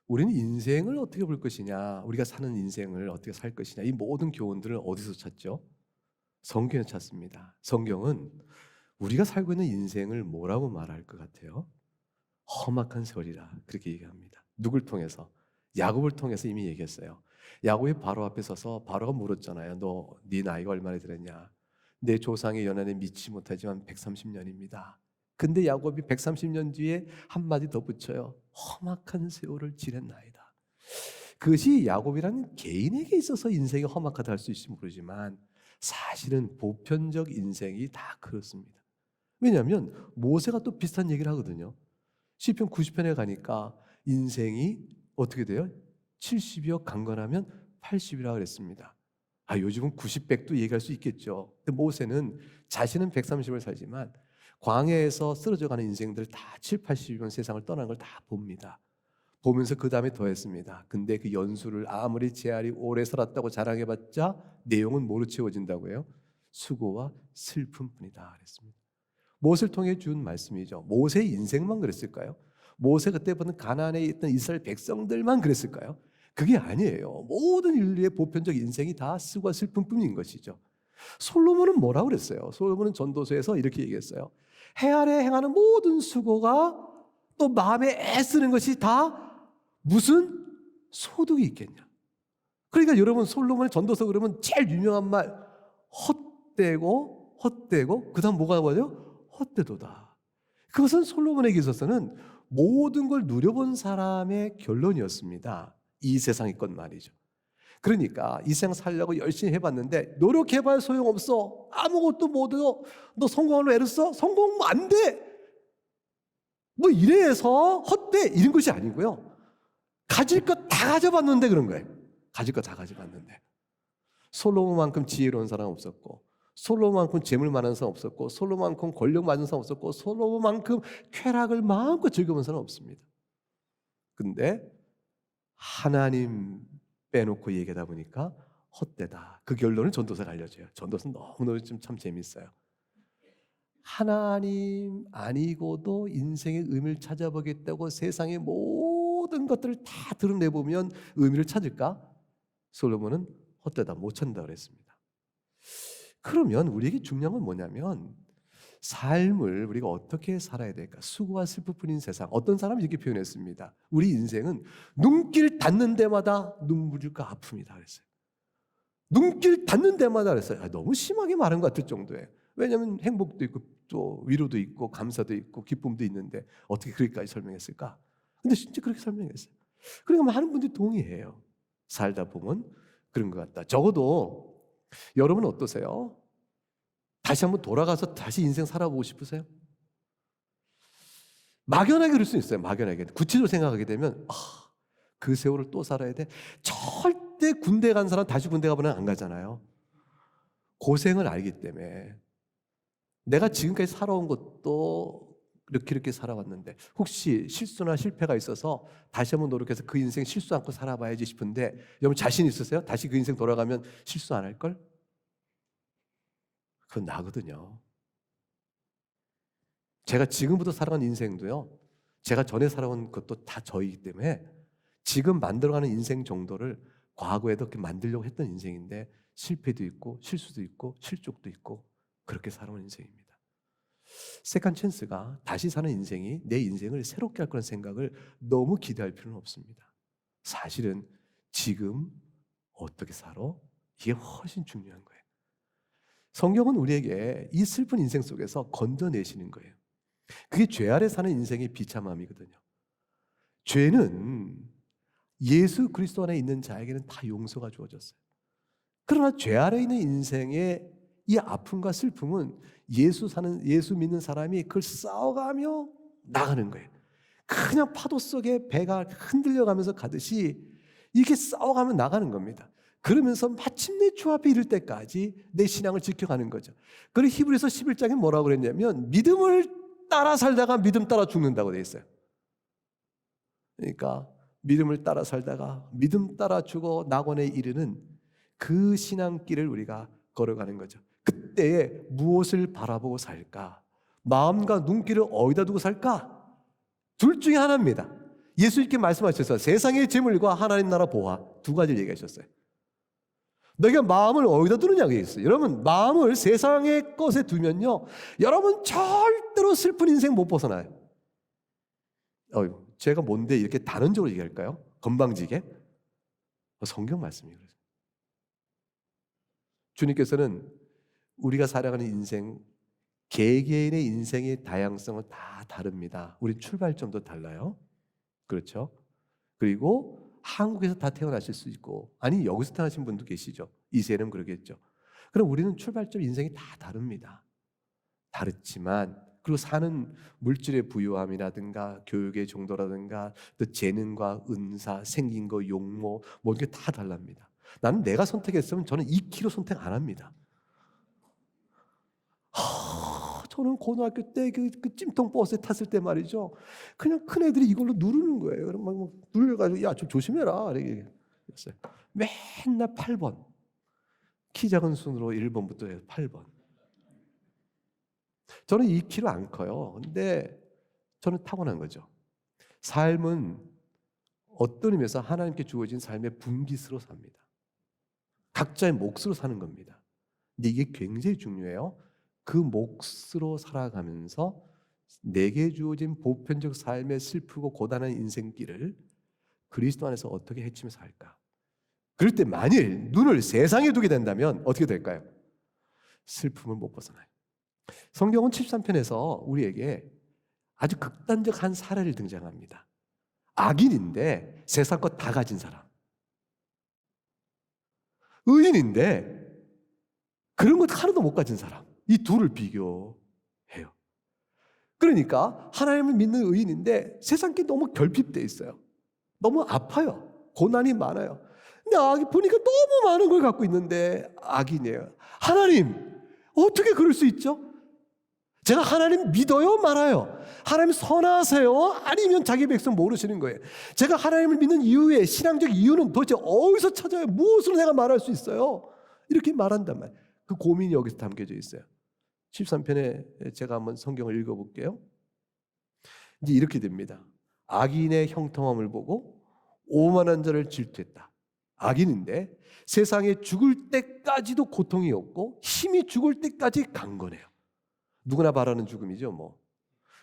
우리는 인생을 어떻게 볼 것이냐, 우리가 사는 인생을 어떻게 살 것이냐, 이 모든 교훈들을 어디서 찾죠? 성경에서 찾습니다. 성경은 우리가 살고 있는 인생을 뭐라고 말할 것 같아요? 험악한 세월이라 그렇게 얘기합니다. 누굴 통해서? 야곱을 통해서 이미 얘기했어요. 야곱이 바로 앞에 서서 바로가 물었잖아요. 네 나이가 얼마나 되었냐? 내 조상의 연한에 미치 못하지만 130년입니다. 근데 야곱이 130년 뒤에 한마디 더 붙여요. 험악한 세월을 지냈나이다. 그것이 야곱이라는 개인에게 있어서 인생이 험악하다 할 수 있을지 모르지만 사실은 보편적 인생이 다 그렇습니다. 왜냐하면 모세가 또 비슷한 얘기를 하거든요. 시편 90편에 가니까 인생이 어떻게 돼요? 70이여 강건하면 80이라 그랬습니다. 요즘은 90, 100도 얘기할 수 있겠죠. 근데 모세는 자신은 130을 살지만 광야에서 쓰러져가는 인생들 다 7, 80이면 세상을 떠나는 걸 다 봅니다. 보면서 그 다음에 더했습니다. 근데 그 연수를 아무리 제알이 오래 살았다고 자랑해봤자 내용은 뭐로 채워진다고 해요? 수고와 슬픔뿐이다 그랬습니다. 모세를 통해 준 말씀이죠. 모세의 인생만 그랬을까요? 모세 그때 보는 가나안에 있던 이스라엘 백성들만 그랬을까요? 그게 아니에요. 모든 인류의 보편적 인생이 다 수고와 슬픔뿐인 것이죠. 솔로몬은 뭐라고 그랬어요? 솔로몬은 전도서에서 이렇게 얘기했어요. 해 아래 행하는 모든 수고가 또 마음에 애쓰는 것이 다 무슨 소득이 있겠냐. 그러니까 여러분 솔로몬의 전도서 그러면 제일 유명한 말 헛되고 그 다음 뭐가 뭐죠? 헛되도다. 그것은 솔로몬에게 있어서는 모든 걸 누려본 사람의 결론이었습니다. 이 세상의 것 말이죠. 그러니까 이 세상 살려고 열심히 해봤는데 노력해봐야 소용없어. 아무것도 못해. 너 성공하려고 애를 써? 성공 안 돼. 뭐 이래서 헛돼 이런 것이 아니고요. 가질 것 다 가져봤는데 그런 거예요. 가질 것 다 가져봤는데 솔로몬만큼 지혜로운 사람 없었고 솔로몬만큼 재물 많은 사람 없었고 솔로몬만큼 권력 많은 사람 없었고 솔로몬만큼 쾌락을 마음껏 즐겨본 사람 없습니다. 근데 하나님 빼놓고 얘기하다 보니까 헛되다. 그 결론을 전도서가 알려줘요. 전도서는 너무너무 참 재밌어요. 하나님 아니고도 인생의 의미를 찾아보겠다고 세상의 모든 것들을 다 드러내보면 의미를 찾을까? 솔로몬은 헛되다, 못 찾는다 그랬습니다. 그러면 우리에게 중요한 건 뭐냐면 삶을 우리가 어떻게 살아야 될까? 수고와 슬픔뿐인 세상. 어떤 사람이 이렇게 표현했습니다. 우리 인생은 눈길 닿는 데마다 눈물과 아픔이다 그랬어요. 눈길 닿는 데마다 그랬어요. 너무 심하게 말한 것 같을 정도예요. 왜냐하면 행복도 있고 또 위로도 있고 감사도 있고 기쁨도 있는데 어떻게 그렇게까지 설명했을까? 근데 진짜 그렇게 설명했어요. 그러니까 많은 분들이 동의해요. 살다 보면 그런 것 같다. 적어도 여러분은 어떠세요? 다시 한번 돌아가서 다시 인생 살아보고 싶으세요? 막연하게 그럴 수 있어요. 막연하게. 구체적으로 생각하게 되면 그 세월을 또 살아야 돼? 절대 군대 간 사람 다시 군대 가보면 안 가잖아요. 고생을 알기 때문에. 내가 지금까지 살아온 것도 이렇게 살아왔는데 혹시 실수나 실패가 있어서 다시 한번 노력해서 그 인생 실수 않고 살아봐야지 싶은데 여러분 자신 있으세요? 다시 그 인생 돌아가면 실수 안 할걸? 그건 나거든요. 제가 지금부터 살아가는 인생도요, 제가 전에 살아온 것도 다 저이기 때문에 지금 만들어가는 인생 정도를 과거에도 그렇게 만들려고 했던 인생인데 실패도 있고 실수도 있고 실족도 있고 그렇게 살아온 인생입니다. 세컨 찬스가 다시 사는 인생이 내 인생을 새롭게 할 거라는 생각을 너무 기대할 필요는 없습니다. 사실은 지금 어떻게 살아? 이게 훨씬 중요한 거예요. 성경은 우리에게 이 슬픈 인생 속에서 건져내시는 거예요. 그게 죄 아래 사는 인생의 비참함이거든요. 죄는 예수 그리스도 안에 있는 자에게는 다 용서가 주어졌어요. 그러나 죄 아래 있는 인생의 이 아픔과 슬픔은 예수 믿는 사람이 그걸 싸워가며 나가는 거예요. 그냥 파도 속에 배가 흔들려가면서 가듯이 이렇게 싸워가며 나가는 겁니다. 그러면서 마침내 주 앞에 이를 때까지 내 신앙을 지켜가는 거죠. 그리고 히브리서 11장에 뭐라고 그랬냐면 믿음을 따라 살다가 믿음 따라 죽는다고 되어 있어요. 그러니까 믿음을 따라 살다가 믿음 따라 죽어 낙원에 이르는 그 신앙길을 우리가 걸어가는 거죠. 그때에 무엇을 바라보고 살까? 마음과 눈길을 어디다 두고 살까? 둘 중에 하나입니다. 예수 이렇게 말씀하셨어요. 세상의 재물과 하나님 나라 보화 두 가지를 얘기하셨어요. 너희가 마음을 어디다 두느냐고 얘기했어요. 여러분 마음을 세상의 것에 두면요, 여러분 절대로 슬픈 인생 못 벗어나요. 제가 뭔데 이렇게 단언적으로 얘기할까요? 건방지게? 성경 말씀이 그래요. 주님께서는 우리가 살아가는 인생, 개개인의 인생의 다양성은 다 다릅니다. 우리 출발점도 달라요. 그렇죠? 그리고 한국에서 다 태어나실 수 있고, 아니 여기서 태어나신 분도 계시죠. 이세는 그러겠죠. 그럼 우리는 출발점 인생이 다 다릅니다. 다르지만, 그리고 사는 물질의 부유함이라든가 교육의 정도라든가 또 재능과 은사, 생긴 거, 용모, 모든 게 다 달랍니다. 나는 내가 선택했으면 저는 2kg 선택 안 합니다. 저는 고등학교 때 그 찜통 버스에 탔을 때 말이죠, 그냥 큰 애들이 이걸로 누르는 거예요. 그럼 막 눌려가지고 야 좀 조심해라 이렇게 했어요. 맨날 8번, 키 작은 순으로 1번부터 8번. 저는 2kg 안 커요. 근데 저는 타고난 거죠. 삶은 어떤 의미에서 하나님께 주어진 삶의 분깃으로 삽니다. 각자의 몫으로 사는 겁니다. 근데 이게 굉장히 중요해요. 그 몫으로 살아가면서 내게 주어진 보편적 삶의 슬프고 고단한 인생길을 그리스도 안에서 어떻게 헤치며 살까? 그럴 때 만일 눈을 세상에 두게 된다면 어떻게 될까요? 슬픔을 못 벗어나요. 성경은 73편에서 우리에게 아주 극단적 한 사례를 등장합니다. 악인인데 세상 것 다 가진 사람, 의인인데 그런 것 하나도 못 가진 사람, 이 둘을 비교해요. 그러니까 하나님을 믿는 의인인데 세상 게 너무 결핍되어 있어요. 너무 아파요. 고난이 많아요. 근데 보니까 너무 많은 걸 갖고 있는데 악인이에요. 하나님, 어떻게 그럴 수 있죠? 제가 하나님 믿어요? 말아요? 하나님 선하세요? 아니면 자기 백성 모르시는 거예요? 제가 하나님을 믿는 이유의 신앙적 이유는 도대체 어디서 찾아요? 무엇으로 내가 말할 수 있어요? 이렇게 말한단 말이에요. 그 고민이 여기서 담겨져 있어요. 13편에 제가 한번 성경을 읽어볼게요. 이제 이렇게 됩니다. 악인의 형통함을 보고 오만한 자를 질투했다. 악인인데 세상에 죽을 때까지도 고통이 없고 힘이 죽을 때까지 강건해요. 누구나 바라는 죽음이죠, 뭐.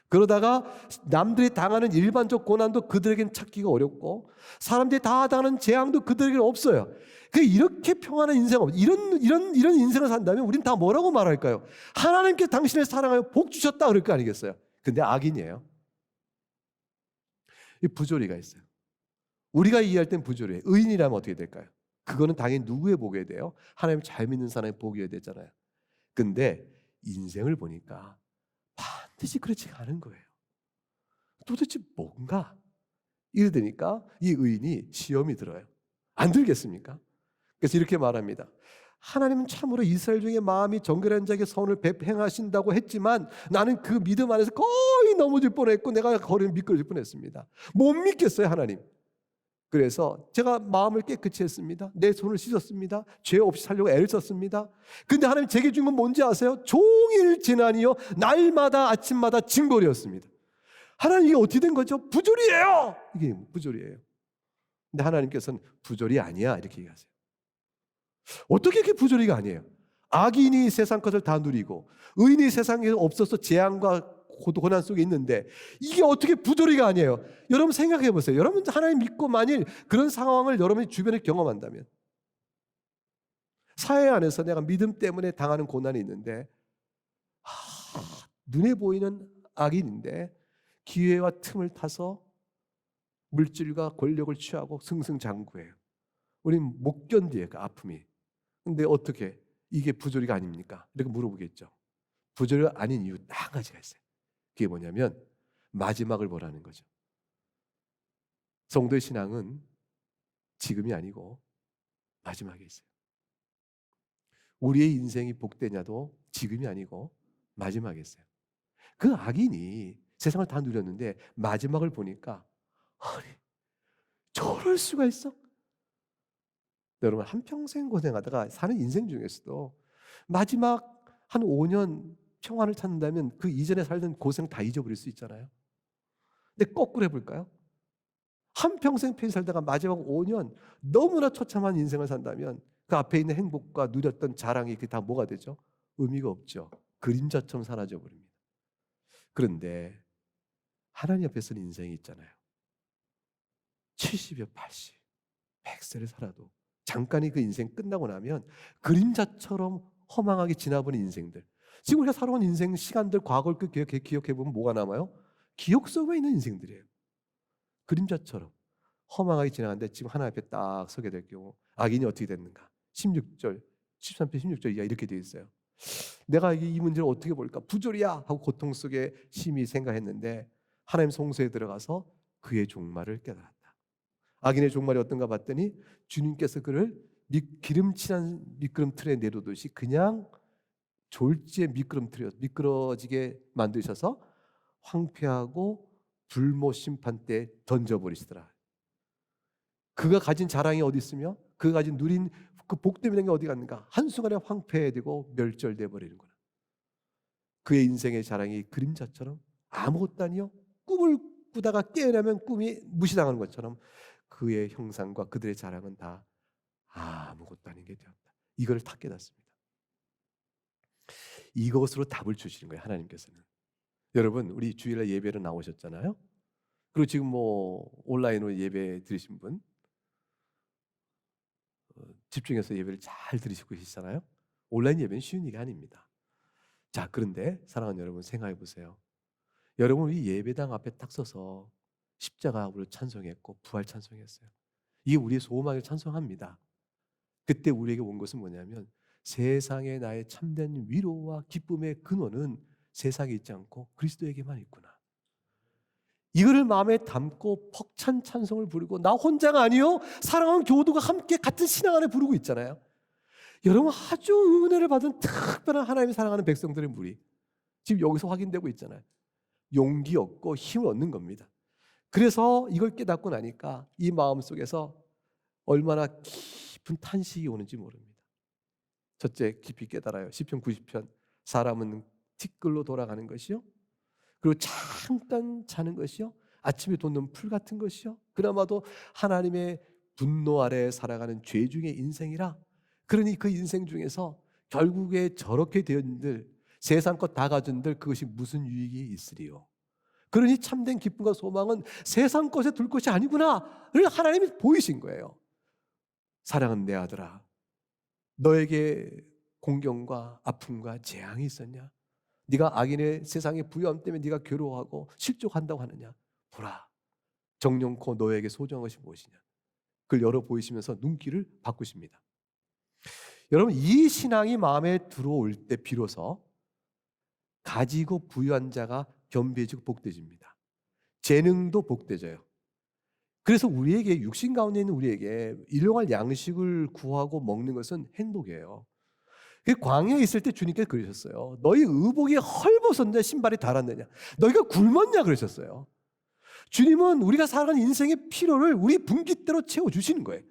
그러다가 남들이 당하는 일반적 고난도 그들에겐 찾기가 어렵고 사람들이 다 당하는 재앙도 그들에게는 없어요. 이렇게 평안한 인생, 이런 인생을 산다면 우린 다 뭐라고 말할까요? 하나님께 당신을 사랑하여 복 주셨다 그럴 거 아니겠어요? 근데 악인이에요. 이 부조리가 있어요. 우리가 이해할 땐 부조리예요. 의인이라면 어떻게 될까요? 그거는 당연히 누구의 복이 돼요? 하나님 잘 믿는 사람의 복이 되잖아요. 근데 인생을 보니까 반드시 그렇지가 않은 거예요. 도대체 뭔가? 이러니까 이 의인이 시험이 들어요. 안 들겠습니까? 그래서 이렇게 말합니다. 하나님은 참으로 이스라엘 중에 마음이 정결한 자에게 선을 행하신다고 했지만 나는 그 믿음 안에서 거의 넘어질 뻔했고 내가 거리는 미끄러질 뻔했습니다. 못 믿겠어요, 하나님. 그래서 제가 마음을 깨끗이 했습니다. 내 손을 씻었습니다. 죄 없이 살려고 애를 썼습니다. 근데 하나님 제게 준 건 뭔지 아세요? 종일 재난이요, 날마다 아침마다 징벌이었습니다. 하나님 이게 어떻게 된 거죠? 부조리예요. 이게 부조리예요. 근데 하나님께서는 부조리 아니야 이렇게 얘기하세요. 어떻게 이렇게 부조리가 아니에요? 악인이 세상 것을 다 누리고 의인이 세상에 없어서 재앙과 고난 속에 있는데 이게 어떻게 부조리가 아니에요? 여러분 생각해 보세요. 여러분 하나님 믿고 만일 그런 상황을 여러분이 주변에 경험한다면, 사회 안에서 내가 믿음 때문에 당하는 고난이 있는데 눈에 보이는 악인인데 기회와 틈을 타서 물질과 권력을 취하고 승승장구해요. 우린 못 견디요, 그 아픔이. 근데 어떻게 이게 부조리가 아닙니까? 이렇게 물어보겠죠. 부조리가 아닌 이유 한 가지가 있어요. 그게 뭐냐면 마지막을 보라는 거죠. 성도의 신앙은 지금이 아니고 마지막에 있어요. 우리의 인생이 복되냐도 지금이 아니고 마지막에 있어요. 그 악인이 세상을 다 누렸는데 마지막을 보니까 아니 저럴 수가 있어? 여러분 한평생 고생하다가 사는 인생 중에서도 마지막 한 5년 평안을 찾는다면 그 이전에 살던 고생 다 잊어버릴 수 있잖아요. 근데 거꾸로 해볼까요? 한평생 편히 살다가 마지막 5년 너무나 처참한 인생을 산다면 그 앞에 있는 행복과 누렸던 자랑이 그게 다 뭐가 되죠? 의미가 없죠. 그림자처럼 사라져 버립니다. 그런데 하나님 앞에서는 인생이 있잖아요. 70여 80, 100세를 살아도 잠깐이 그 인생 끝나고 나면 그림자처럼 허망하게 지나버린 인생들. 지금 우리가 살아온 인생 시간들 과거를 기억해보면 뭐가 남아요? 기억 속에 있는 인생들이에요. 그림자처럼 허망하게 지나갔는데 지금 하나님 앞에 딱 서게 될 경우 악인이 어떻게 됐는가? 16절, 13편 16절 이하 이렇게 되어 있어요. 내가 이 문제를 어떻게 볼까? 부조리야 하고 고통 속에 심히 생각했는데 하나님 성소에 들어가서 그의 종말을 깨달았다. 악인의 종말이 어떤가 봤더니 주님께서 그를 기름칠한 미끄럼틀에 내려두시 그냥 졸지에 미끄러지게 만드셔서 황폐하고 불모 심판대에 던져버리시더라. 그가 가진 자랑이 어디 있으며 그가 가진 누린 그 복됨이라는 게 어디 갔는가? 한순간에 황폐해지고 멸절돼 버리는구나. 그의 인생의 자랑이 그림자처럼 아무것도 아니요. 꿈을 꾸다가 깨어나면 꿈이 무시당하는 것처럼 그의 형상과 그들의 자랑은 다 아무것도 아닌 게 되었다. 이걸 다 깨닫습니다. 이것으로 답을 주시는 거예요, 하나님께서는. 여러분, 우리 주일날 예배로 나오셨잖아요. 그리고 지금 뭐 온라인으로 예배 드리신 분 집중해서 예배를 잘 들으시고 계시잖아요. 온라인 예배는 쉬운 일이 아닙니다. 자, 그런데 사랑하는 여러분 생각해 보세요. 여러분 우리 예배당 앞에 딱 서서 십자가로 찬송했고 부활 찬송했어요. 이게 우리의 소망을 찬송합니다. 그때 우리에게 온 것은 뭐냐면 세상에 나의 참된 위로와 기쁨의 근원은 세상에 있지 않고 그리스도에게만 있구나. 이거를 마음에 담고 벅찬 찬송을 부르고 나 혼자가 아니요 사랑하는 교우들과 함께 같은 신앙 안에 부르고 있잖아요. 여러분 아주 은혜를 받은 특별한 하나님이 사랑하는 백성들의 무리 지금 여기서 확인되고 있잖아요. 용기 얻고 힘을 얻는 겁니다. 그래서 이걸 깨닫고 나니까 이 마음속에서 얼마나 깊은 탄식이 오는지 모릅니다. 첫째 깊이 깨달아요. 시편 90편 사람은 티끌로 돌아가는 것이요 그리고 잠깐 자는 것이요 아침에 돋는 풀 같은 것이요 그나마도 하나님의 분노 아래 살아가는 죄 중의 인생이라. 그러니 그 인생 중에서 결국에 저렇게 되었는들 세상 것 다 가진들 그것이 무슨 유익이 있으리요. 그러니 참된 기쁨과 소망은 세상 것에 둘 것이 아니구나를 하나님이 보이신 거예요. 사랑하는 내 아들아, 너에게 공경과 아픔과 재앙이 있었냐? 네가 악인의 세상의 부유함 때문에 네가 괴로워하고 실족한다고 하느냐? 보라, 정령코 너에게 소중한 것이 무엇이냐? 그걸 열어 보이시면서 눈길을 바꾸십니다. 여러분 이 신앙이 마음에 들어올 때 비로소 가지고 부유한 자가 겸비해지고 복되집니다. 재능도 복되져요. 그래서 우리에게 육신 가운데 있는 우리에게 일용할 양식을 구하고 먹는 것은 행복이에요. 광야에 있을 때 주님께서 그러셨어요. 너희 의복이 헐벗었냐 신발이 닳았느냐 너희가 굶었냐 그러셨어요. 주님은 우리가 살아가는 인생의 필요를 우리 분깃대로 채워주시는 거예요.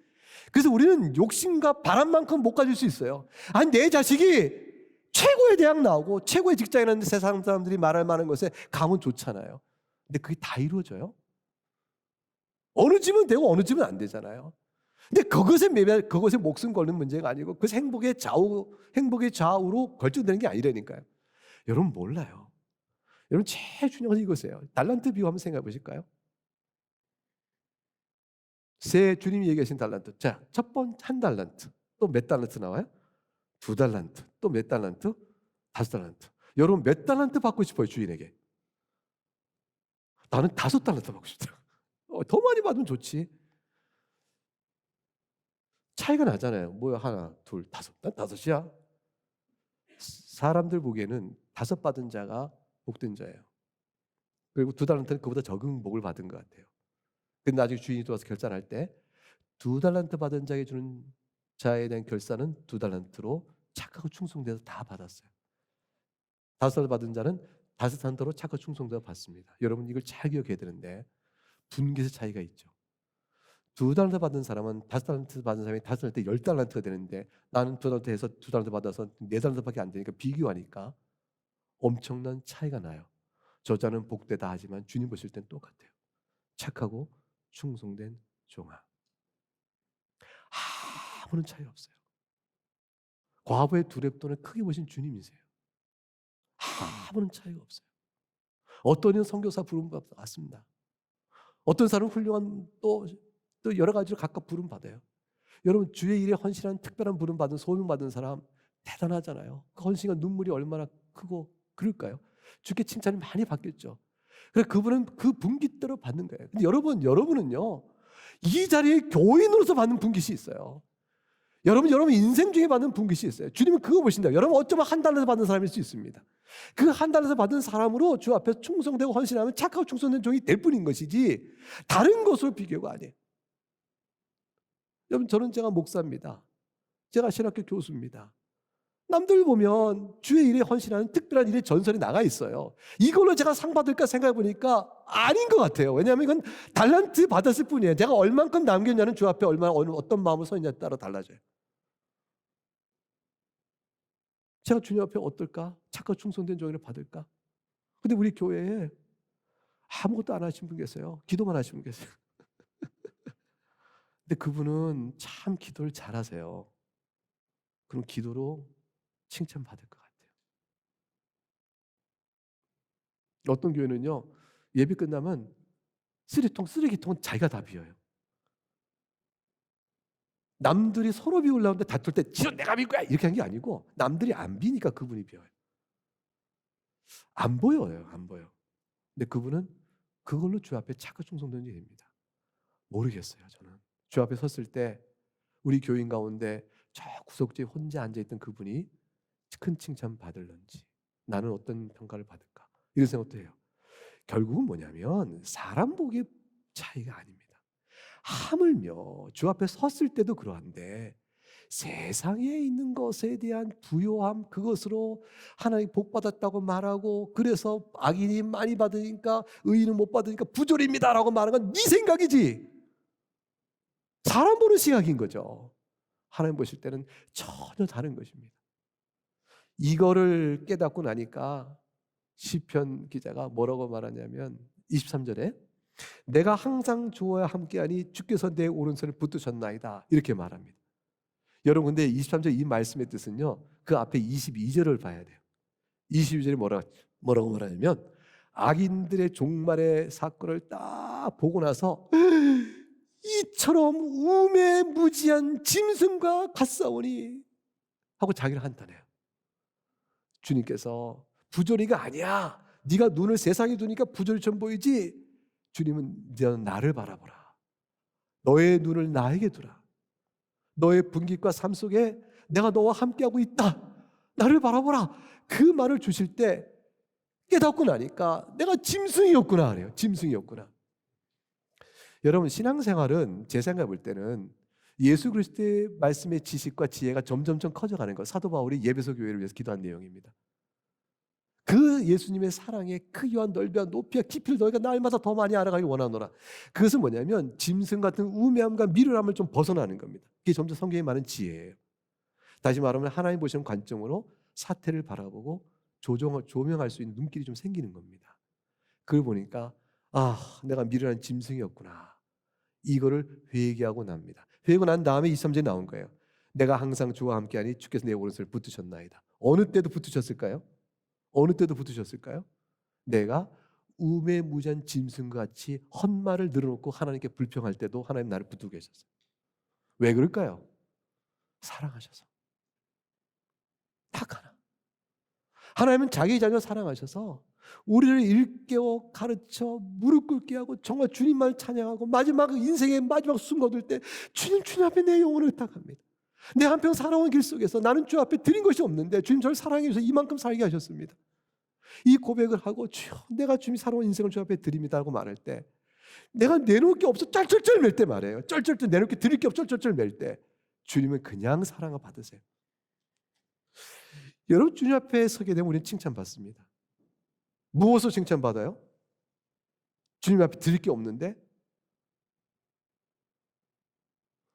그래서 우리는 욕심과 바람만큼 못 가질 수 있어요. 아니 내 자식이 최고의 대학 나오고 최고의 직장에 있는데 세상 사람들이 말할 만한 것에 가면 좋잖아요. 근데 그게 다 이루어져요? 어느 집은 되고 어느 집은 안 되잖아요. 근데 그것에 목숨 걸는 문제가 아니고 그 행복의 좌우로 결정되는 게 아니라니까요. 여러분 몰라요. 여러분 제일 중요한 건 이것이에요. 달란트 비유 한번 생각해 보실까요? 주님이 얘기하신 달란트. 자, 첫 번째 한 달란트. 또 몇 달란트 나와요? 2달란트. 또 몇 달란트? 5달란트. 여러분 몇 달란트 받고 싶어요 주인에게? 나는 5달란트 받고 싶다. 더 많이 받으면 좋지. 차이가 나잖아요. 뭐야 하나, 둘, 다섯. 난 5이야. 사람들 보기에는 5 받은 자가 복된 자예요. 그리고 2달란트는 그보다 적은 복을 받은 것 같아요. 근데 나중에 주인이 들어와서 결산할 때 2달란트 받은 자에게 주는 자에 대한 결산은 2달란트로 착하고 충성돼서 다 받았어요. 5달란트 받은 자는 5달란트로 착하고 충성돼서 받습니다. 여러분 이걸 잘 기억해야 되는데 분깃의 차이가 있죠. 2달란트 받은 사람은 5달란트 받은 사람이 5달란트 10달란트가 되는데 나는 2달란트 해서 2달란트 받아서 4달란트밖에 안 되니까 비교하니까 엄청난 차이가 나요. 저자는 복되다 하지만 주님 보실 땐 똑같아요. 착하고 충성된 종아. 아무런 차이 없어요. 과부의 두렙돈을 크게 보신 주님이세요. 아무런 차이가 없어요. 어떤 이는 선교사 부름 받습니다. 어떤 사람은 훌륭한 또 여러 가지로 각각 부름 받아요. 여러분 주의 일에 헌신한 특별한 부름 받은 소명 받은 사람 대단하잖아요. 그 헌신과 눈물이 얼마나 크고 그럴까요? 주께 칭찬을 많이 받겠죠. 그래서 그분은 그 분깃대로 받는 거예요. 근데 여러분은요 이 자리에 교인으로서 받는 분깃이 있어요. 여러분 인생 중에 받는 분깃이 있어요. 주님은 그거 보신다. 여러분 어쩌면 한 달에서 받는 사람일 수 있습니다. 그 한 달에서 받은 사람으로 주 앞에 충성되고 헌신하면 착하고 충성된 종이 될 뿐인 것이지 다른 것으로 비교가 아니에요. 여러분 저는 제가 목사입니다. 제가 신학교 교수입니다. 남들 보면 주의 일에 헌신하는 특별한 일의 전설이 나가 있어요. 이걸로 제가 상 받을까 생각해 보니까 아닌 것 같아요. 왜냐하면 이건 달란트 받았을 뿐이에요. 제가 얼만큼 남겼냐는 주 앞에 얼마나 어떤 마음으로 서 있냐에 따라 달라져요. 제가 주님 앞에 어떨까? 착하고 충성된 종이를 받을까? 근데 우리 교회에 아무것도 안 하신 분 계세요. 기도만 하신 분 계세요. 근데 그분은 참 기도를 잘하세요. 그럼 기도로 칭찬받을 것 같아요. 어떤 교회는요 예배 끝나면 쓰레기통은 자기가 다 비워요. 남들이 서로 비우려는데 다툴 때 지금 내가 비울 거야 이렇게 한 게 아니고 남들이 안 비니까 그분이 비워요. 안 보여요. 안 보여. 근데 그분은 그걸로 주 앞에 착하고 충성된 일입니다. 모르겠어요. 저는 주 앞에 섰을 때 우리 교인 가운데 저 구석지에 혼자 앉아있던 그분이 큰 칭찬 받을런지 나는 어떤 평가를 받을까 이런 생각도 해요. 결국은 뭐냐면 사람 보기의 차이가 아닙니다. 하물며 주 앞에 섰을 때도 그러한데 세상에 있는 것에 대한 부요함 그것으로 하나님 복 받았다고 말하고 그래서 악인이 많이 받으니까 의인은 못 받으니까 부조리입니다라고 말하는 건 네 생각이지 사람 보는 시각인 거죠. 하나님 보실 때는 전혀 다른 것입니다. 이거를 깨닫고 나니까 시편 기자가 뭐라고 말하냐면 23절에 내가 항상 주와 함께하니 주께서 내 오른손을 붙드셨나이다 이렇게 말합니다. 여러분 근데 23절 이 말씀의 뜻은요 그 앞에 22절을 봐야 돼요. 22절이 뭐라고 말하냐면 악인들의 종말의 사건을 딱 보고 나서 이처럼 우매무지한 짐승과 같사오니 하고 자기를 한탄해요. 주님께서 부조리가 아니야. 네가 눈을 세상에 두니까 부조리처럼 보이지. 주님은 너는 나를 바라보라. 너의 눈을 나에게 두라. 너의 분깃과 삶 속에 내가 너와 함께하고 있다. 나를 바라보라. 그 말을 주실 때 깨닫고 나니까 내가 짐승이었구나 그래요. 짐승이었구나. 여러분 신앙생활은 제 생각에 볼 때는 예수 그리스도의 말씀의 지식과 지혜가 점점점 커져가는 것. 사도 바울이 예배소 교회를 위해서 기도한 내용입니다. 그 예수님의 사랑의 크기와 넓이와 높이와 깊이를 너희가 날마다 더 많이 알아가기 원하노라. 그것은 뭐냐면 짐승 같은 우매함과 미련함을 좀 벗어나는 겁니다. 그게 점점 성경에 많은 지혜예요. 다시 말하면 하나님 보시는 관점으로 사태를 바라보고 조명할 수 있는 눈길이 좀 생기는 겁니다. 그걸 보니까 내가 미련한 짐승이었구나. 이거를 회개하고 납니다. 회개하고 난 다음에 23절에 나온 거예요. 내가 항상 주와 함께하니 주께서 내 오른손을 붙드셨나이다. 어느 때도 붙으셨을까요? 어느 때도 붙으셨을까요? 내가 우매무지한 짐승같이 헛말을 늘어놓고 하나님께 불평할 때도 하나님 나를 붙들고 계셨어요. 왜 그럴까요? 사랑하셔서. 딱 하나. 하나님은 자기 자녀 사랑하셔서 우리를 일깨워 가르쳐 무릎 꿇게 하고 정말 주님만 찬양하고 마지막 인생의 마지막 숨 거둘 때 주님 앞에 내 영혼을 의탁합니다. 내 한평 살아온 길 속에서 나는 주 앞에 드린 것이 없는데 주님 저를 사랑해 주셔서 이만큼 살게 하셨습니다. 이 고백을 하고 주여 내가 주님 살아온 인생을 주 앞에 드립니다라고 말할 때 내가 내놓을 게 없어 쩔쩔쩔 맬 때 말해요. 쩔쩔쩔 내놓을 게 드릴 게 없어 쩔쩔쩔 맬 때 주님은 그냥 사랑을 받으세요. 여러분 주님 앞에 서게 되면 우리는 칭찬받습니다. 무엇으로 칭찬받아요? 주님 앞에 드릴 게 없는데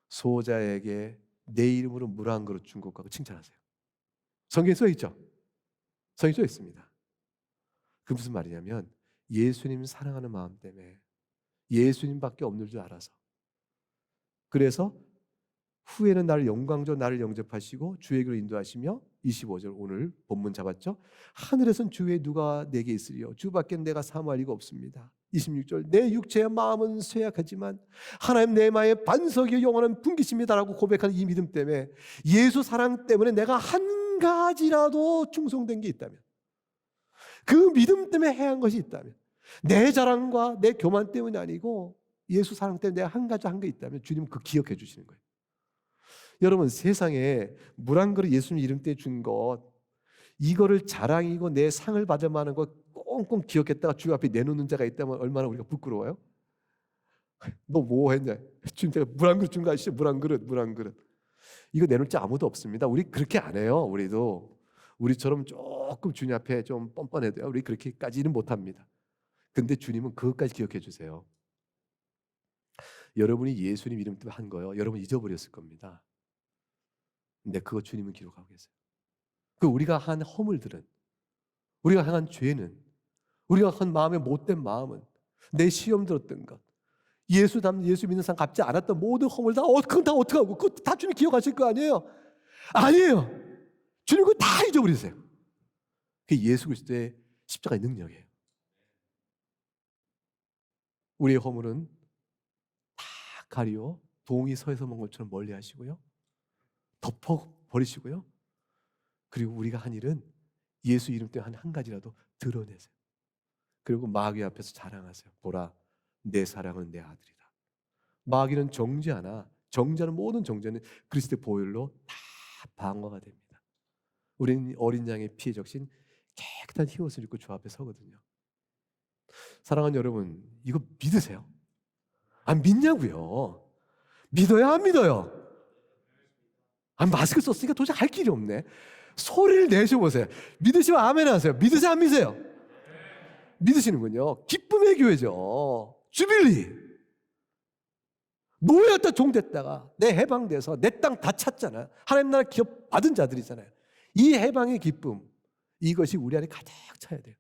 소자에게 내 이름으로 물 한 그릇 준 것과 칭찬하세요. 성경에 써 있죠? 성경에 써 있습니다. 그 무슨 말이냐면 예수님 사랑하는 마음 때문에 예수님밖에 없는 줄 알아서. 그래서 후에는 나를 영광조 나를 영접하시고 주에게로 인도하시며 25절 오늘 본문 잡았죠. 하늘에선 주 외에 누가 내게 있으리요 주밖에 내가 사모할 리가 없습니다. 26절 내 육체의 마음은 쇠약하지만 하나님 내 마음의 반석이 영원한 분기십니다라고 고백하는 이 믿음 때문에 예수 사랑 때문에 내가 한 가지라도 충성된 게 있다면, 그 믿음 때문에 해한 것이 있다면, 내 자랑과 내 교만 때문이 아니고 예수 사랑 때문에 내가 한 가지 한 게 있다면 주님 그 기억해 주시는 거예요. 여러분 세상에 물 한 그릇 예수님 이름 때 준 것, 이거를 자랑이고 내 상을 받을 만한 거 꽁꽁 기억했다가 주 앞에 내놓는 자가 있다면 얼마나 우리가 부끄러워요? 너 뭐 했냐? 주님 제가 물 한 그릇 준 거 아시죠? 물 한 그릇, 물 한 그릇. 이거 내놓을 자 아무도 없습니다. 우리 그렇게 안 해요. 우리처럼 조금 주님 앞에 좀 뻔뻔해도요, 우리 그렇게까지는 못합니다. 근데 주님은 그것까지 기억해 주세요. 여러분이 예수님 이름 때문에 한 거요, 여러분 잊어버렸을 겁니다. 근데 그거 주님은 기록하고 계세요. 그 우리가 한 허물들은, 우리가 행한 죄는, 우리가 한 마음의 못된 마음은, 내 시험 들었던 것, 예수 믿는 사람 갚지 않았던 모든 허물 그건 다 어떻게 하고, 그거 다 주님 기억하실 거 아니에요? 아니에요. 주님 그거 다 잊어버리세요. 그게 예수 그리스도의 십자가의 능력이에요. 우리의 허물은 다 가리워 동이 서에서 먼 것처럼 멀리 하시고요, 덮어버리시고요, 그리고 우리가 한 일은 예수 이름 때문에 한 가지라도 드러내세요. 그리고 마귀 앞에서 자랑하세요. 보라, 내 사랑은 내 아들이다. 마귀는 정죄하나 정죄하는 모든 정죄는 그리스도의 보혈로 다 방어가 됩니다. 우리는 어린 양의 피에 적신 깨끗한 흰옷을 입고 주 앞에 서거든요. 사랑하는 여러분, 이거 믿으세요? 안 믿냐고요? 믿어요, 안 믿어요? 마스크 썼으니까 도저히 할 길이 없네. 소리를 내셔보세요. 믿으시면 아멘 하세요. 믿으세요, 안 믿으세요? 믿으시는군요. 기쁨의 교회죠. 주빌리. 노예였다 종됐다가 내 해방돼서 내 땅 다 찼잖아요. 하나님 나라 기업 받은 자들이잖아요. 이 해방의 기쁨, 이것이 우리 안에 가득 차야 돼요.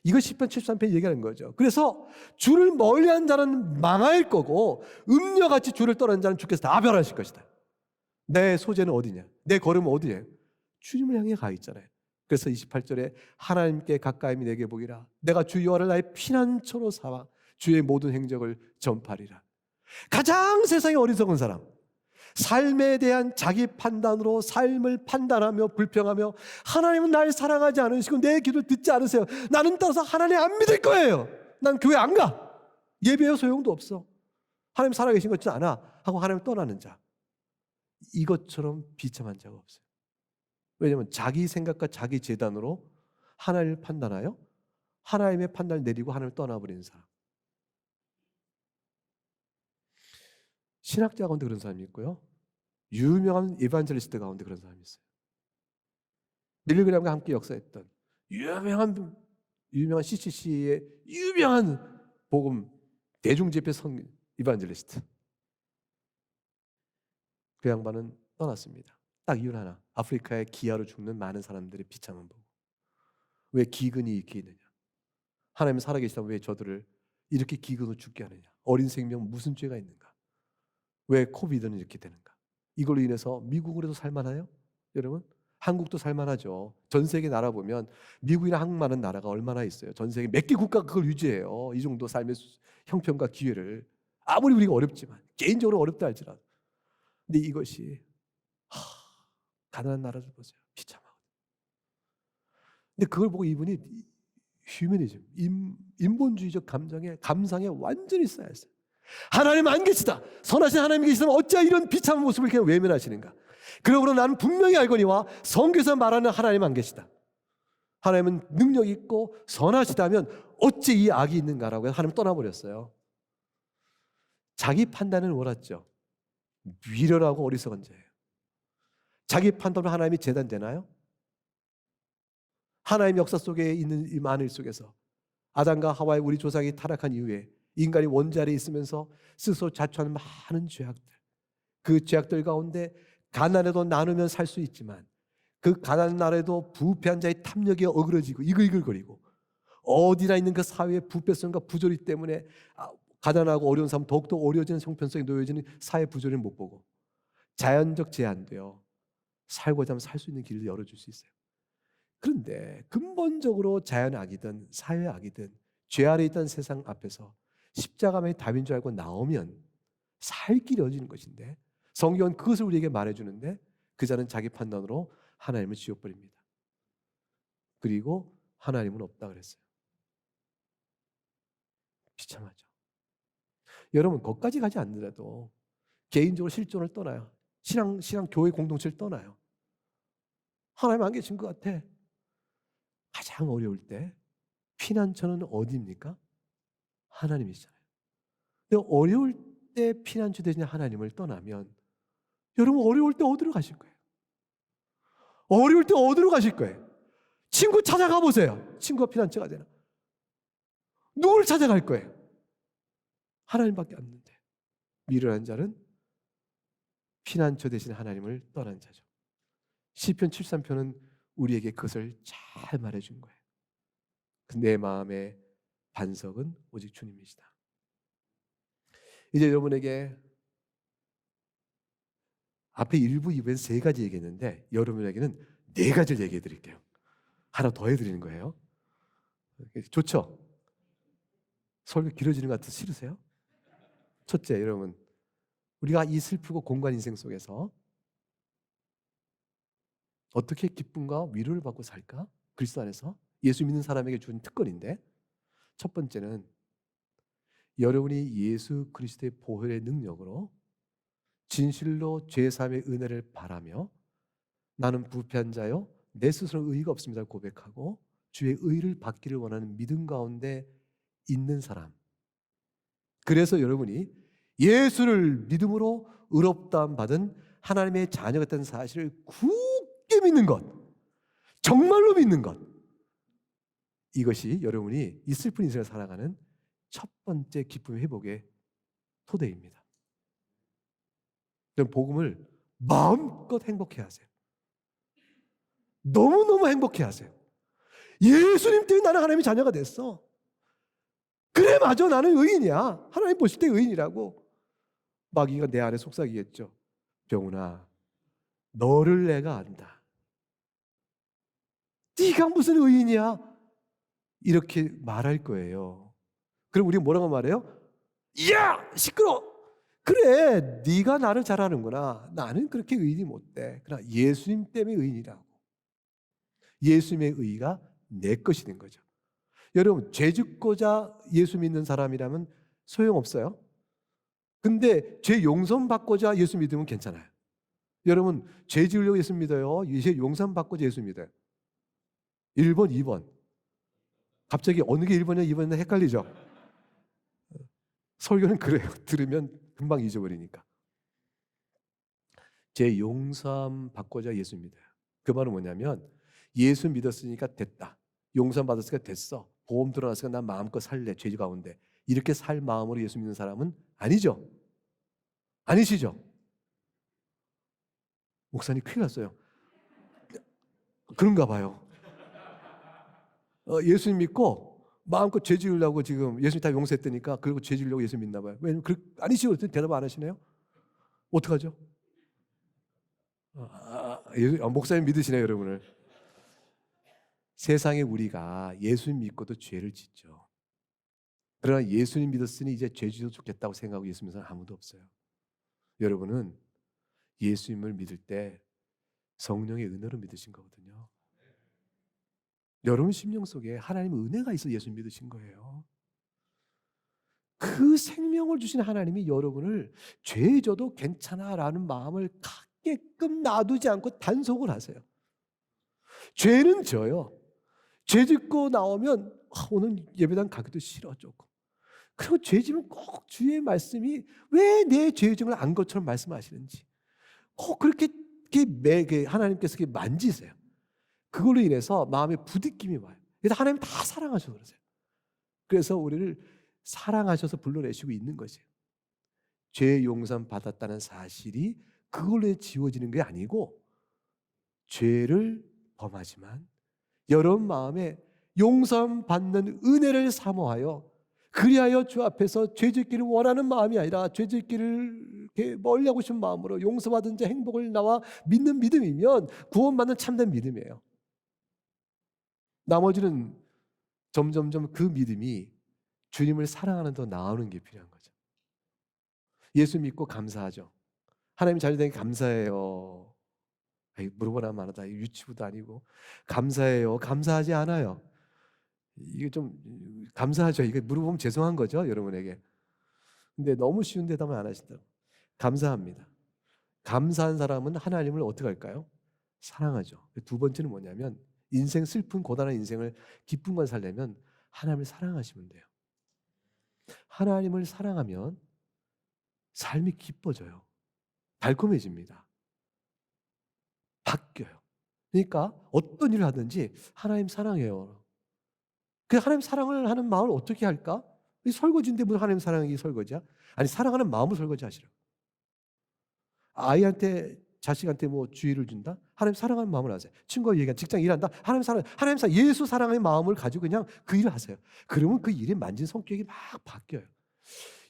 이거 10편 73편 얘기하는 거죠. 그래서 주를 멀리한 자는 망할 거고 음녀같이 주를 떠나는 자는 주께서 다 멸하실 것이다. 내 소재는 어디냐? 내 걸음은 어디냐? 주님을 향해 가 있잖아요. 그래서 28절에 하나님께 가까이미 내게 보기라. 내가 주 여호와를 나의 피난처로 삼아 주의 모든 행적을 전파리라. 가장 세상에 어리석은 사람, 삶에 대한 자기 판단으로 삶을 판단하며 불평하며 하나님은 날 사랑하지 않으시고 내 기도를 듣지 않으세요. 나는 따라서 하나님 안 믿을 거예요. 난 교회 안 가. 예배에 소용도 없어. 하나님 살아계신 것 같지 않아 하고 하나님 떠나는 자, 이것처럼 비참한 자가 없어요. 왜냐하면 자기 생각과 자기 재단으로 하나님을 판단하여 하나님의 판단을 내리고 하나님을 떠나버리는 사람. 신학자 가운데 그런 사람이 있고요, 유명한 이반젤리스트 가운데 그런 사람이 있어요. 빌리그램과 함께 역사했던 유명한 CCC의 유명한 복음 대중집회 이반젤리스트. 그 양반은 떠났습니다. 딱 이유 하나, 아프리카의 기아로 죽는 많은 사람들의 비참한 보고. 왜 기근이 이렇게 있느냐? 하나님 살아계시다면 왜 저들을 이렇게 기근으로 죽게 하느냐? 어린 생명 무슨 죄가 있는가? 왜 코비드는 이렇게 되는가? 이걸로 인해서 미국으로도 살만해요? 여러분, 한국도 살만하죠. 전 세계 나라 보면 미국이나 한국 많은 나라가 얼마나 있어요. 전 세계 몇 개 국가가 그걸 유지해요. 이 정도 삶의 형편과 기회를. 아무리 우리가 어렵지만, 개인적으로 어렵다 할지라도. 근데 이것이 가난한 나라들 보세요. 비참하거든요. 근데 그걸 보고 이분이 휴머니즘, 인본주의적 감상에 완전히 쌓였어요. 하나님 안 계시다. 선하신 하나님이 계시다면 어찌 이런 비참한 모습을 그냥 외면하시는가? 그러므로 나는 분명히 알거니와 성경에서 말하는 하나님 안 계시다. 하나님은 능력 있고 선하시다면 어찌 이 악이 있는가라고 해서 하나님 떠나버렸어요. 자기 판단을 옳았죠. 미련하고 어리석은 자예요. 자기 판단으로 하나님이 재단되나요? 하나님 역사 속에 있는 이 만일 속에서 아담과 하와의 우리 조상이 타락한 이후에 인간이 원자리에 있으면서 스스로 자초하는 많은 죄악들, 그 죄악들 가운데 가난해도 나누면 살 수 있지만 그 가난한 나라에도 부패한 자의 탐욕에 어그러지고 이글이글거리고 어디나 있는 그 사회의 부패성과 부조리 때문에 가난하고 어려운 사람 더욱더 어려워지는 형편성에 놓여지는 사회 부조리를 못 보고 자연적 제한되어 살고자 하면 살 수 있는 길을 열어줄 수 있어요. 그런데 근본적으로 자연악이든 사회악이든 죄 아래 있던 세상 앞에서 십자가만이 답인 줄 알고 나오면 살 길이 열리는 것인데, 성경은 그것을 우리에게 말해주는데 그 자는 자기 판단으로 하나님을 지워버립니다. 그리고 하나님은 없다 그랬어요. 비참하죠. 여러분, 거기까지 가지 않더라도 개인적으로 실존을 떠나요. 신앙 교회 공동체를 떠나요. 하나님 안 계신 것 같아. 가장 어려울 때 피난처는 어디입니까? 하나님이시잖아요. 근데 어려울 때 피난처 되신 하나님을 떠나면 여러분 어려울 때 어디로 가실 거예요? 어려울 때 어디로 가실 거예요? 친구 찾아가 보세요. 친구가 피난처가 되나? 누굴 찾아갈 거예요? 하나님밖에 없는데. 미련한 자는 피난처 되신 하나님을 떠난 자죠. 시편 73편은 우리에게 그것을 잘 말해준 거예요. 내 마음의 반석은 오직 주님이시다. 이제 여러분에게 앞에 1부, 2부에서 3가지 얘기했는데 여러분에게는 4가지를 얘기해 드릴게요. 하나 더 해드리는 거예요. 좋죠? 설교 길어지는 것 같아서 싫으세요? 첫째, 여러분, 우리가 이 슬프고 공고한 인생 속에서 어떻게 기쁨과 위로를 받고 살까? 그리스도 안에서 예수 믿는 사람에게 준 특권인데, 첫 번째는 여러분이 예수 그리스도의 보혈의 능력으로 진실로 죄사함의 은혜를 바라며 나는 부패한 자요 내 스스로 의의가 없습니다 고백하고 주의 의를 받기를 원하는 믿음 가운데 있는 사람, 그래서 여러분이 예수를 믿음으로 의롭다함 받은 하나님의 자녀가 됐다는 사실을 굳게 믿는 것, 정말로 믿는 것, 이것이 여러분이 이 슬픈 인생을 살아가는 첫 번째 기쁨 회복의 토대입니다. 여러분, 복음을 마음껏 행복해 하세요. 너무너무 행복해 하세요. 예수님 때문에 나는 하나님의 자녀가 됐어. 그래, 맞아, 나는 의인이야. 하나님 보실 때 의인이라고. 마귀가 내 안에 속삭이겠죠. 병훈아, 너를 내가 안다. 네가 무슨 의인이야? 이렇게 말할 거예요. 그럼 우리가 뭐라고 말해요? 야, 시끄러. 그래, 네가 나를 잘 아는구나. 나는 그렇게 의인이 못 돼. 그러나 예수님 때문에 의인이라고. 예수님의 의가 내 것이 된 거죠. 여러분, 죄 짓고자 예수 믿는 사람이라면 소용없어요. 근데 죄 용서 받고자 예수 믿으면 괜찮아요. 여러분, 죄 지으려고 예수 믿어요? 죄 용서 받고자 예수 믿어요? 1번, 2번. 갑자기 어느 게 1번이냐 2번이냐 헷갈리죠? 설교는 그래요. 들으면 금방 잊어버리니까. 죄 용서 받고자 예수 믿어요. 그 말은 뭐냐면 예수 믿었으니까 됐다. 용서 받았으니까 됐어. 보험 들어놨으니까 난 마음껏 살래. 죄 가운데. 이렇게 살 마음으로 예수 믿는 사람은 아니죠. 아니시죠? 목사님 큰일 났어요. 그런가 봐요. 예수님 믿고 마음껏 죄 지으려고 지금 예수님 다 용서했다니까 그리고 죄 지으려고 예수 믿나 봐요. 왜냐면 아니시죠? 그랬더니 대답 안 하시네요. 어떡하죠? 목사님 믿으시네요, 여러분을. 세상에 우리가 예수님 믿고도 죄를 짓죠. 그러나 예수님 믿었으니 이제 죄 지어도 좋겠다고 생각하고 예수 믿는 사람 아무도 없어요. 여러분은 예수님을 믿을 때 성령의 은혜로 믿으신 거거든요. 여러분 심령 속에 하나님의 은혜가 있어 예수 믿으신 거예요. 그 생명을 주신 하나님이 여러분을 죄 져도 괜찮아라는 마음을 갖게끔 놔두지 않고 단속을 하세요. 죄는 져요. 죄 짓고 나오면 오늘 예배당 가기도 싫어 조금. 그리고 죄 지면 꼭 주의 말씀이 왜 내 죄 지은 걸 안 것처럼 말씀하시는지 꼭 그렇게 하나님께서 만지세요. 그걸로 인해서 마음에 부딪힘이 와요. 그래서 하나님 다 사랑하셔서 그러세요. 그래서 우리를 사랑하셔서 불러내시고 있는 것이에요. 죄 용서 받았다는 사실이 그걸로 지워지는 게 아니고 죄를 범하지만 여러분 마음에 용서 받는 은혜를 사모하여 그리하여 주 앞에서 죄짓기를 원하는 마음이 아니라 죄짓기를 이렇게 멀리하고 싶은 마음으로 용서받은 자 행복을 나와 믿는 믿음이면 구원받는 참된 믿음이에요. 나머지는 점점점 그 믿음이 주님을 사랑하는 더 나아오는 게 필요한 거죠. 예수 믿고 감사하죠. 하나님 자녀되니 감사해요. 물어보나 마나다. 유치부도 아니고 감사해요. 감사하지 않아요. 이게 좀 감사하죠. 이게 물어보면 죄송한 거죠, 여러분에게. 근데 너무 쉬운 대답을 안 하신다고. 감사합니다. 감사한 사람은 하나님을 어떻게 할까요? 사랑하죠. 두 번째는 뭐냐면 인생 슬픈 고단한 인생을 기쁜 건 살려면 하나님을 사랑하시면 돼요. 하나님을 사랑하면 삶이 기뻐져요. 달콤해집니다. 바뀌어요. 그러니까 어떤 일을 하든지 하나님 사랑해요. 그 하나님 사랑을 하는 마음을 어떻게 할까? 이 설거지인데 무슨 하나님 사랑이 설거지야? 아니 사랑하는 마음을 설거지 하시라. 아이한테 자식한테 뭐 주의를 준다? 하나님 사랑하는 마음을 하세요. 친구와 얘기한 직장 일한다? 하나님 사랑 예수 사랑의 마음을 가지고 그냥 그 일을 하세요. 그러면 그 일에 만진 성격이 막 바뀌어요.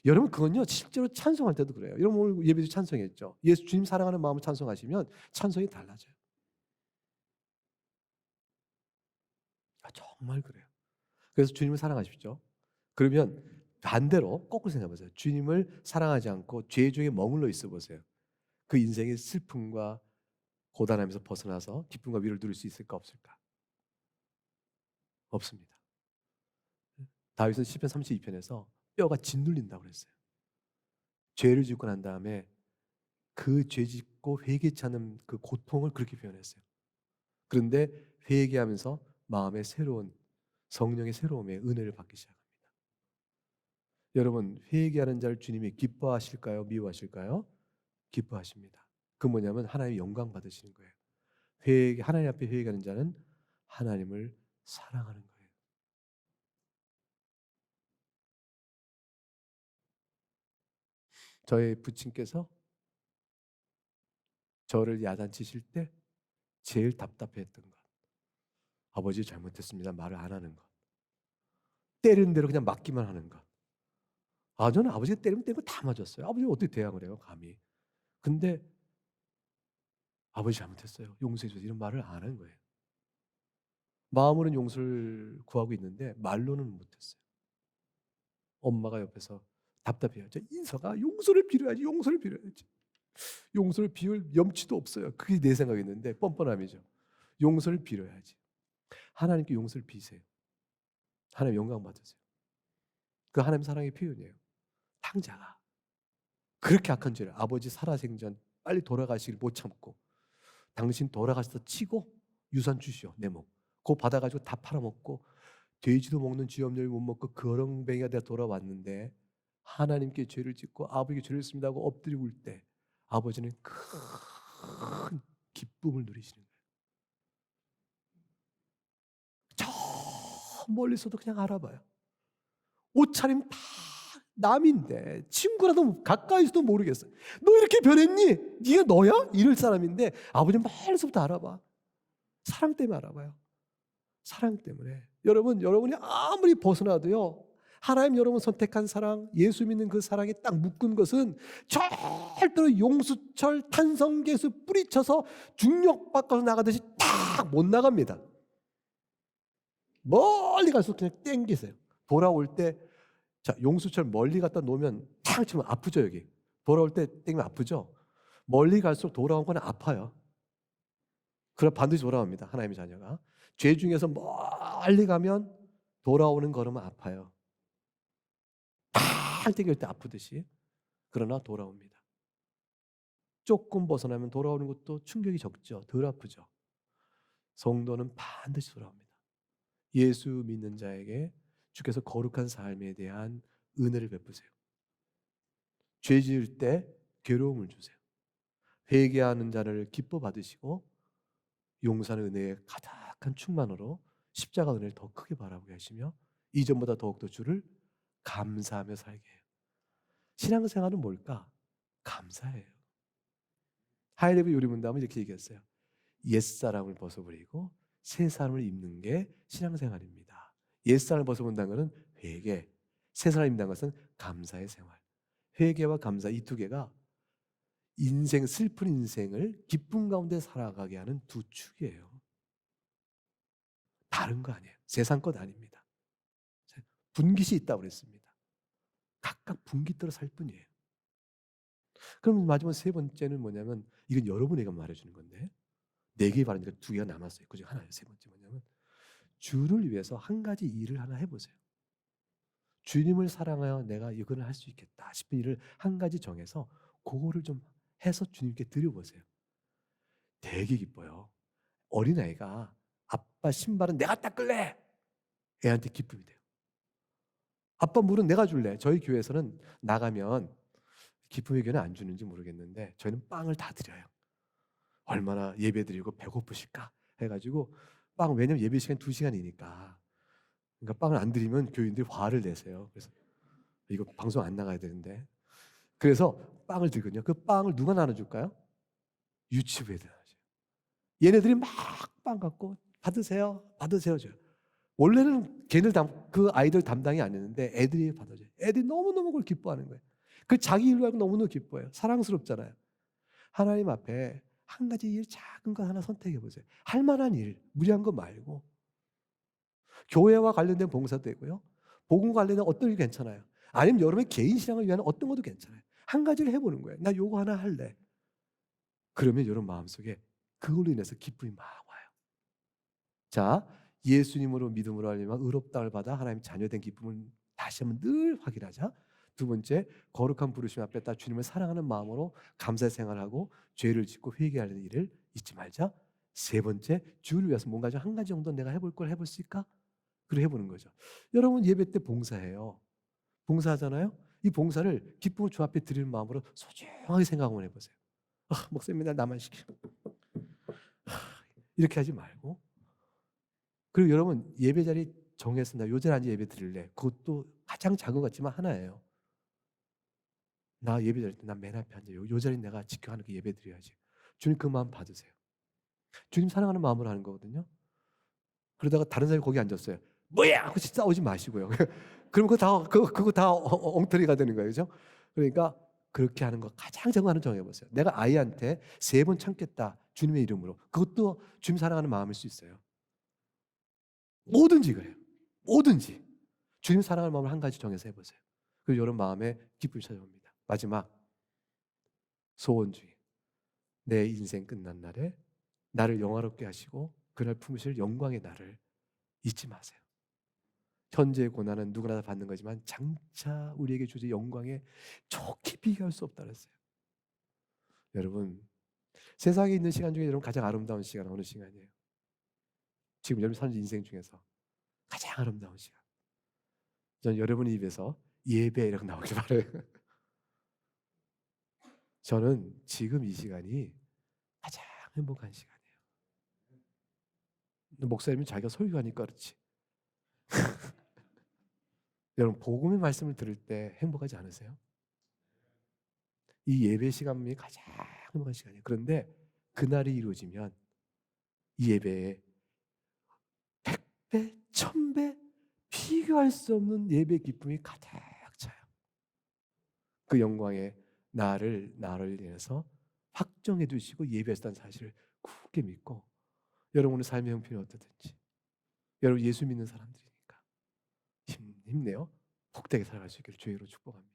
여러분 그건요 실제로 찬송할 때도 그래요. 여러분 오늘 예배도 찬송했죠. 예수 주님 사랑하는 마음을 찬송하시면 찬송이 달라져요. 정말 그래요. 그래서 주님을 사랑하십시오. 그러면 반대로 거꾸로 생각해 보세요. 주님을 사랑하지 않고 죄 중에 머물러 있어 보세요. 그 인생의 슬픔과 고단함에서 벗어나서 기쁨과 위로를 누릴 수 있을까 없을까? 없습니다. 다윗은 시편 32편에서 뼈가 짓눌린다고 그랬어요. 죄를 짓고 난 다음에 그 죄 짓고 회개치 않는 그 고통을 그렇게 표현했어요. 그런데 회개하면서 마음의 새로운 성령의 새로움에 은혜를 받기 시작합니다. 여러분 회개하는 자를 주님이 기뻐하실까요? 미워하실까요? 기뻐하십니다. 그 뭐냐면 하나님의 영광 받으시는 거예요. 하나님 앞에 회개하는 자는 하나님을 사랑하는 거예요. 저의 부친께서 저를 야단치실 때 제일 답답했던 것. 아버지 잘못했습니다. 말을 안 하는 것. 때리는 대로 그냥 맞기만 하는 것. 저는 아버지가 때리면 때리고 다 맞았어요. 아버지가 어떻게 대항을 해요, 감히. 근데 아버지 잘못했어요. 용서해 주세요. 이런 말을 안 하는 거예요. 마음으로는 용서를 구하고 있는데 말로는 못했어요. 엄마가 옆에서 답답해요. 인서가 용서를 빌어야지. 용서를 빌어야지. 용서를 빌 염치도 없어요. 그게 내 생각이었는데 뻔뻔함이죠. 용서를 빌어야지. 하나님께 용서를 비세요. 하나님 영광 받으세요. 그 하나님 사랑의 표현이에요. 탕자가 그렇게 악한 죄를 아버지 살아생전 빨리 돌아가시길 못 참고 당신 돌아가셔서 치고 유산 주시오 내 몸. 그거 받아가지고 다 팔아먹고 돼지도 먹는 쥐염려를 못 먹고 거렁뱅이가 되어 돌아왔는데 하나님께 죄를 짓고 아버지께 죄를 했습니다 하고 엎드리고 울 때 아버지는 큰 기쁨을 누리시는 거예요. 저 멀리서도 그냥 알아봐요. 옷차림 다 남인데 친구라도 가까이서도 모르겠어요. 너 이렇게 변했니? 네가 너야? 이럴 사람인데 아버지는 멀리서부터 알아봐. 사랑 때문에 알아봐요. 사랑 때문에. 여러분이 아무리 벗어나도요. 하나님 여러분 선택한 사랑, 예수 믿는 그 사랑에 딱 묶은 것은 절대로 용수철 탄성계수 뿌리쳐서 중력 바꿔서 나가듯이 딱 못 나갑니다. 멀리 갈수록 그냥 땡기세요. 돌아올 때 용수철 멀리 갖다 놓으면 탁 치면 아프죠 여기. 돌아올 때 땡기면 아프죠. 멀리 갈수록 돌아온 건 아파요. 그럼 반드시 돌아옵니다. 하나님의 자녀가. 죄 중에서 멀리 가면 돌아오는 걸음은 아파요. 탁 땡길 때 아프듯이. 그러나 돌아옵니다. 조금 벗어나면 돌아오는 것도 충격이 적죠. 덜 아프죠. 성도는 반드시 돌아옵니다. 예수 믿는 자에게 주께서 거룩한 삶에 대한 은혜를 베푸세요. 죄 지을 때 괴로움을 주세요. 회개하는 자를 기뻐 받으시고 용서하는 은혜의 가득한 충만으로 십자가 은혜를 더 크게 바라보게 하시며 이전보다 더욱더 주를 감사하며 살게 해요. 신앙생활은 뭘까? 감사해요. 하이레벨 요리문답은 이렇게 얘기했어요. 옛사람을 벗어버리고 새 사람을 입는 게 신앙생활입니다. 옛사람을 벗어본다는 것은 회개, 새 사람이라는 것은 감사의 생활. 회개와 감사 이 두 개가 인생 슬픈 인생을 기쁨 가운데 살아가게 하는 두 축이에요. 다른 거 아니에요. 세상 것 아닙니다. 분깃이 있다고 그랬습니다. 각각 분깃대로 살 뿐이에요. 그럼 마지막 세 번째는 뭐냐면 이건 여러분에게 말해주는 건데 네 개 바라니까 두 개가 남았어요. 그중 하나예요. 세 번째 뭐냐면 주를 위해서 한 가지 일을 하나 해보세요. 주님을 사랑하여 내가 이거는 할 수 있겠다 싶은 일을 한 가지 정해서 그거를 좀 해서 주님께 드려보세요. 되게 기뻐요. 어린아이가 아빠 신발은 내가 닦을래! 애한테 기쁨이 돼요. 아빠 물은 내가 줄래. 저희 교회에서는 나가면 기쁨의 교회는 안 주는지 모르겠는데 저희는 빵을 다 드려요. 얼마나 예배 드리고 배고프실까 해가지고 빵, 왜냐면 예배 시간 2시간이니까 그러니까 빵을 안 드리면 교인들이 화를 내세요. 그래서 이거 방송 안 나가야 되는데 그래서 빵을 들거든요. 그 빵을 누가 나눠줄까요? 유치부 애들 나눠줘요. 얘네들이 막 빵 갖고 받으세요 받으세요 줘요. 원래는 그 아이들 담당이 아니었는데 애들이 받아줘요. 애들이 너무너무 그걸 기뻐하는 거예요. 그 자기 일로 알고 너무너무 기뻐해요. 사랑스럽잖아요. 하나님 앞에 한 가지 일 작은 것 하나 선택해 보세요. 할 만한 일, 무리한 거 말고 교회와 관련된 봉사도 되고요. 복음과 관련된 어떤 일이 괜찮아요. 아니면 여러분의 개인 신앙을 위한 어떤 것도 괜찮아요. 한 가지를 해보는 거예요. 나 요거 하나 할래. 그러면 여러분 마음속에 그걸로 인해서 기쁨이 막 와요. 자, 예수님으로 믿음으로 알리면 의롭다를 받아 하나님 자녀된 기쁨을 다시 한번 늘 확인하자. 두 번째, 거룩한 부르심 앞에 다 주님을 사랑하는 마음으로 감사 생활하고 죄를 짓고 회개하는 일을 잊지 말자. 세 번째, 주를 위해서 뭔가 좀 한 가지 정도 내가 해볼 걸 해볼 수 있을까? 그래 해보는 거죠. 여러분 예배 때 봉사해요. 봉사하잖아요. 이 봉사를 기쁨을 주 앞에 드리는 마음으로 소중하게 생각 한번 해보세요. 목사님 맨날 나만 시켜. 이렇게 하지 말고. 그리고 여러분 예배 자리 정해서 나 요 자리에 앉아 예배 드릴래. 그것도 가장 작은 것 같지만 하나예요. 나 예배 드릴 때 난 맨 앞에 앉아. 요 자리 내가 지켜하는 그 예배 드려야지. 주님 그 마음 받으세요. 주님 사랑하는 마음으로 하는 거거든요. 그러다가 다른 사람이 거기 앉았어요. 뭐야! 하고 싸우지 마시고요. 그럼 그거 다 엉터리가 되는 거예요. 그죠? 그러니까 그렇게 하는 거 가장 정하는 정해보세요. 내가 아이한테 3번 참겠다. 주님의 이름으로. 그것도 주님 사랑하는 마음일 수 있어요. 뭐든지 그래요. 뭐든지. 주님 사랑하는 마음을 한 가지 정해서 해보세요. 그리고 여러분 마음에 기쁨이 찾아옵니다. 마지막 소원 중에 내 인생 끝난 날에 나를 영화롭게 하시고 그날 품으실 영광의 날을 잊지 마세요. 현재의 고난은 누구나 다 받는 거지만 장차 우리에게 주실 영광에 좋게 비교할 수 없다 그랬어요. 여러분 세상에 있는 시간 중에 여러분 가장 아름다운 시간은 어느 시간이에요? 지금 여러분 사는 인생 중에서 가장 아름다운 시간. 저는 여러분의 입에서 예배 이렇게 나오길 바라요. 저는 지금 이 시간이 가장 행복한 시간이에요. 목사님은 자기가 설교하니까 그렇지. 여러분 복음의 말씀을 들을 때 행복하지 않으세요? 이 예배 시간이 가장 행복한 시간이에요. 그런데 그날이 이루어지면 이 예배에 100배, 1000배 비교할 수 없는 예배 기쁨이 가득 차요. 그 영광에 나를 인해서 확정해 두시고 예배했다는 사실을 굳게 믿고 여러분의 삶의 형편이 어떠든지 여러분 예수 믿는 사람들이니까 힘내요. 복되게 살아갈 수 있기를 주의로 축복합니다.